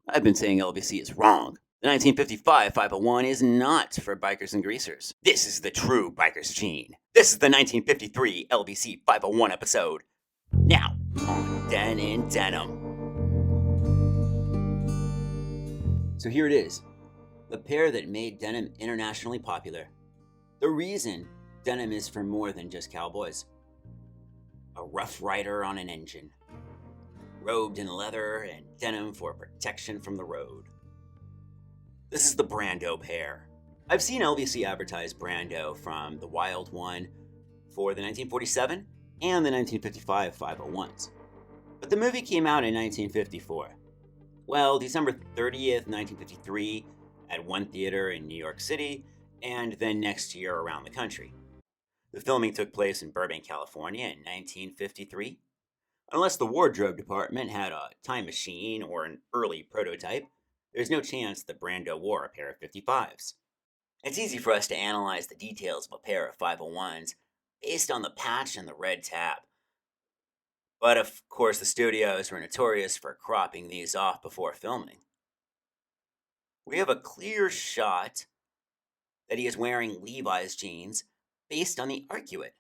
I've been saying LVC is wrong. The 1955 501 is not for bikers and greasers. This is the true biker's gene. This is the 1953 LVC 501 episode. Now, on Den in Denim. So here it is, the pair that made denim internationally popular. The reason denim is for more than just cowboys. A rough rider on an engine, robed in leather and denim for protection from the road. This is the Brando pair. I've seen LVC advertise Brando from the Wild One for the 1947 and the 1955 501s. But the movie came out in 1954. Well, December 30th, 1953, at one theater in New York City, and then next year around the country. The filming took place in Burbank, California in 1953. Unless the wardrobe department had a time machine or an early prototype, there's no chance that Brando wore a pair of 55s. It's easy for us to analyze the details of a pair of 501s based on the patch and the red tab. But of course, the studios were notorious for cropping these off before filming. We have a clear shot that he is wearing Levi's jeans based on the arcuate.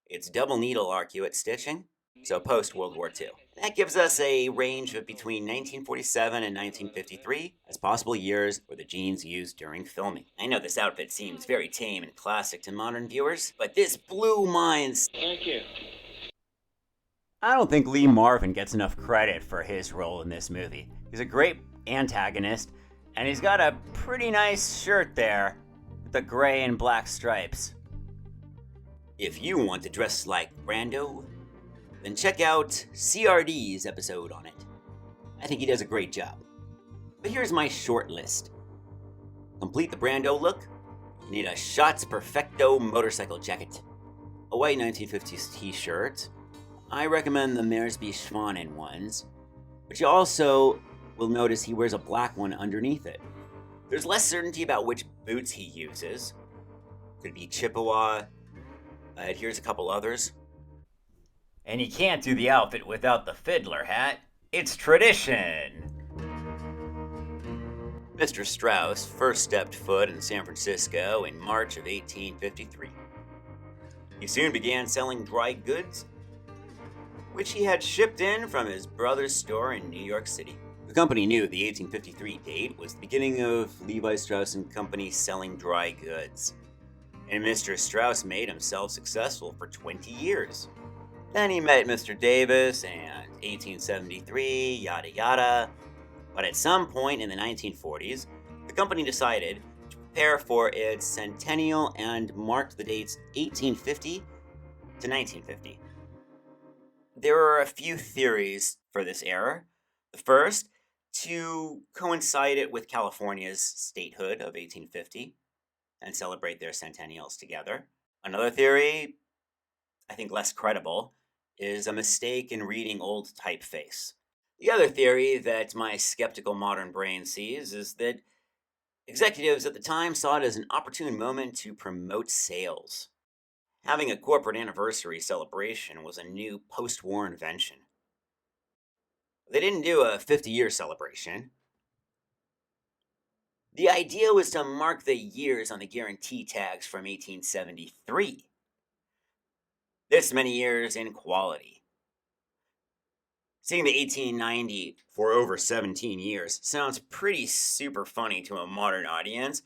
It's double needle arcuate stitching, so post-World War II. That gives us a range of between 1947 and 1953 as possible years for the jeans used during filming. I know this outfit seems very tame and classic to modern viewers, but this blew minds. Thank you. I don't think Lee Marvin gets enough credit for his role in this movie. He's a great antagonist, and he's got a pretty nice shirt there with the gray and black stripes. If you want to dress like Brando, then check out CRD's episode on it. I think he does a great job. But here's my short list. Complete the Brando look, you need a Shots Perfecto motorcycle jacket, a white 1950s t-shirt. I recommend the Mersby Schwanen ones, but you also will notice he wears a black one underneath it. There's less certainty about which boots he uses. Could be Chippewa. Here's a couple others. And you can't do the outfit without the fiddler hat. It's tradition! Mr. Strauss first stepped foot in San Francisco in March of 1853. He soon began selling dry goods, which he had shipped in from his brother's store in New York City. The company knew the 1853 date was the beginning of Levi Strauss & Company selling dry goods, and Mr. Strauss made himself successful for 20 years. Then he met Mr. Davis, and 1873, yada yada. But at some point in the 1940s, the company decided to prepare for its Centennial and marked the dates 1850 to 1950. There are a few theories for this error. The first, to coincide it with California's statehood of 1850 and celebrate their centennials together. Another theory, I think less credible, is a mistake in reading old typeface. The other theory that my skeptical modern brain sees is that executives at the time saw it as an opportune moment to promote sales. Having a corporate anniversary celebration was a new post-war invention. They didn't do a 50-year celebration. The idea was to mark the years on the guarantee tags from 1873. This many years in quality. Seeing the 1890 for over 17 years sounds pretty super funny to a modern audience,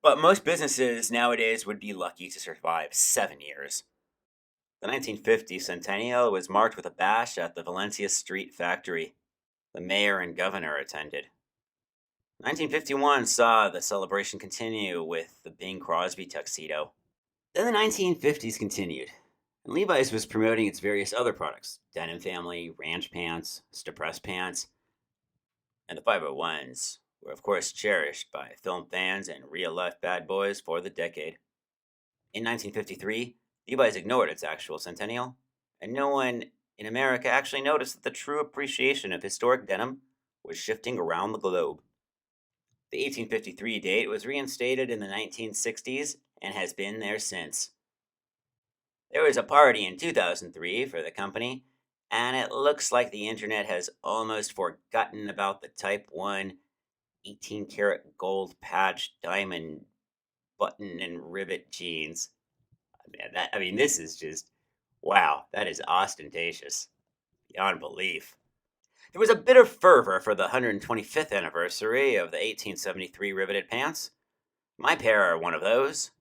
but most businesses nowadays would be lucky to survive 7 years. The 1950 Centennial was marked with a bash at the Valencia Street factory. The mayor and governor attended. 1951 saw the celebration continue with the Bing Crosby tuxedo. Then the 1950s continued, and Levi's was promoting its various other products, denim family, ranch pants, suppressed pants, and the 501s were of course cherished by film fans and real-life bad boys for the decade. In 1953, Levi's ignored its actual centennial, and no one in America actually noticed that the true appreciation of historic denim was shifting around the globe. The 1853 date was reinstated in the 1960s and has been there since. There was a party in 2003 for the company, and it looks like the internet has almost forgotten about the Type 1 18-karat gold patch diamond button and rivet jeans. This is just, wow, that is ostentatious beyond belief. There was a bit of fervor for the 125th anniversary of the 1873 riveted pants. My pair are one of those,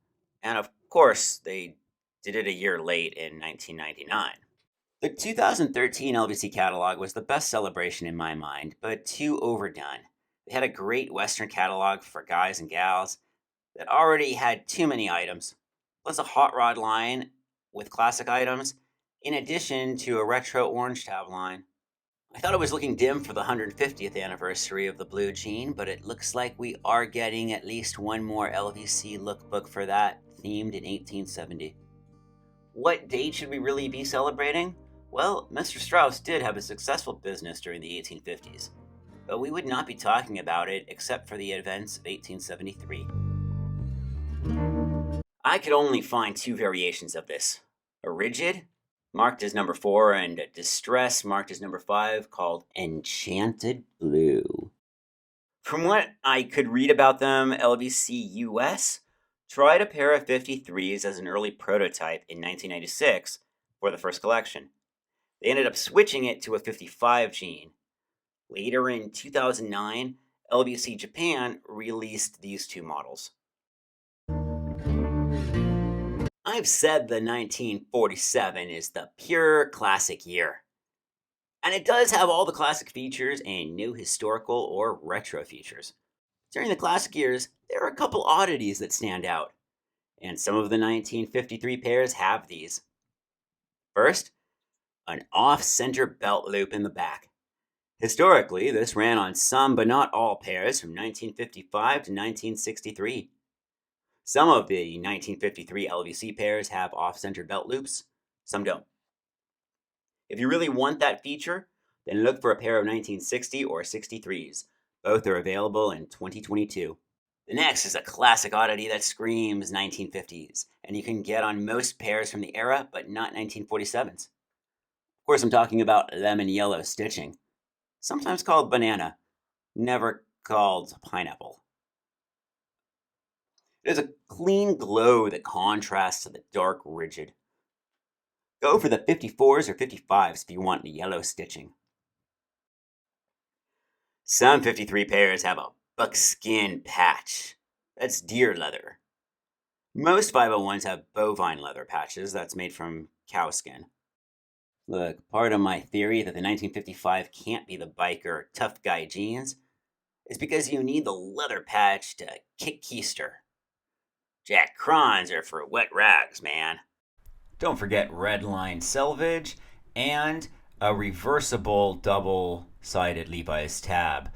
and of course, they did it a year late in 1999. The 2013 LVC catalog was the best celebration in my mind, but too overdone. They had a great Western catalog for guys and gals that already had too many items, plus a hot rod line with classic items, in addition to a retro orange tab line. I thought it was looking dim for the 150th anniversary of the blue jean, but it looks like we are getting at least one more LVC lookbook for that, themed in 1870. What date should we really be celebrating? Well, Mr. Strauss did have a successful business during the 1850s, but we would not be talking about it except for the events of 1873. I could only find two variations of this. A rigid, marked as number 4, and a distress, marked as number 5, called Enchanted Blue. From what I could read about them, LVC US tried a pair of 53s as an early prototype in 1996 for the first collection. They ended up switching it to a 55 jean. Later in 2009, LVC Japan released these two models. I've said the 1947 is the pure classic year. And it does have all the classic features and no historical or retro features. During the classic years, there are a couple oddities that stand out, and some of the 1953 pairs have these. First, an off-center belt loop in the back. Historically, this ran on some but not all pairs from 1955 to 1963. Some of the 1953 LVC pairs have off-center belt loops, some don't. If you really want that feature, then look for a pair of 1960 or 63s. Both are available in 2022. The next is a classic oddity that screams 1950s, and you can get on most pairs from the era, but not 1947s. Of course, I'm talking about lemon yellow stitching, sometimes called banana, never called pineapple. It is a clean glow that contrasts to the dark rigid. Go for the 54s or 55s if you want the yellow stitching. Some 53 pairs have a buckskin patch. That's deer leather. Most 501s have bovine leather patches that's made from cow skin. Look, part of my theory that the 1955 can't be the biker tough guy jeans is because you need the leather patch to kick keister. Jack Crons are for wet rags, man. Don't forget red line selvage and a reversible double-sided Levi's tab.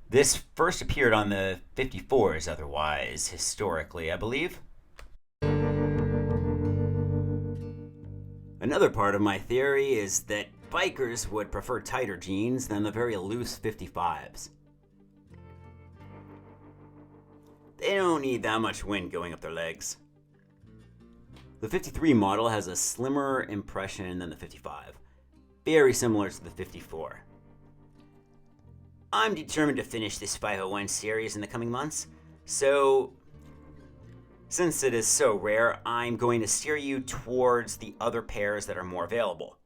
This first appeared on the 54s otherwise, historically, I believe. Another part of my theory is that bikers would prefer tighter jeans than the very loose 55s. They don't need that much wind going up their legs. The 53 model has a slimmer impression than the 55, very similar to the 54. I'm determined to finish this 501 series in the coming months, so since it is so rare, I'm going to steer you towards the other pairs that are more available.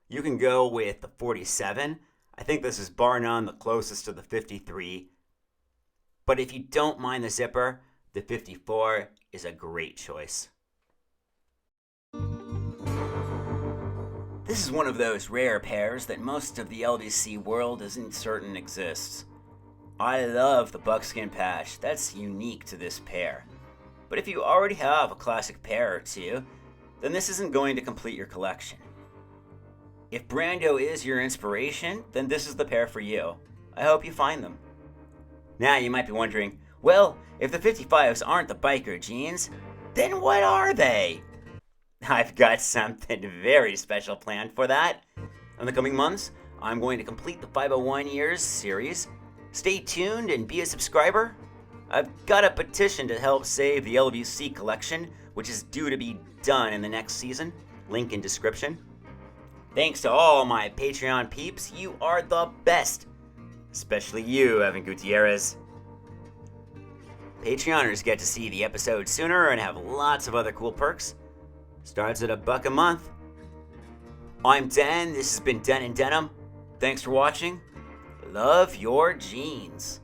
You can go with the 47. I think this is bar none the closest to the 53. But if you don't mind the zipper, the 54 is a great choice. This is one of those rare pairs that most of the LVC world isn't certain exists. I love the buckskin patch, that's unique to this pair. But if you already have a classic pair or two, then this isn't going to complete your collection. If Brando is your inspiration, then this is the pair for you. I hope you find them. Now you might be wondering, well, if the 55s aren't the biker jeans, then what are they? I've got something very special planned for that. In the coming months, I'm going to complete the 501 years series. Stay tuned and be a subscriber. I've got a petition to help save the LVC collection, which is due to be done in the next season. Link in description. Thanks to all my Patreon peeps, you are the best. Especially you, Evan Gutierrez. Patreoners get to see the episode sooner and have lots of other cool perks. Starts at $1 a month. I'm Dan, this has been Den and Denim. Thanks for watching. Love your jeans.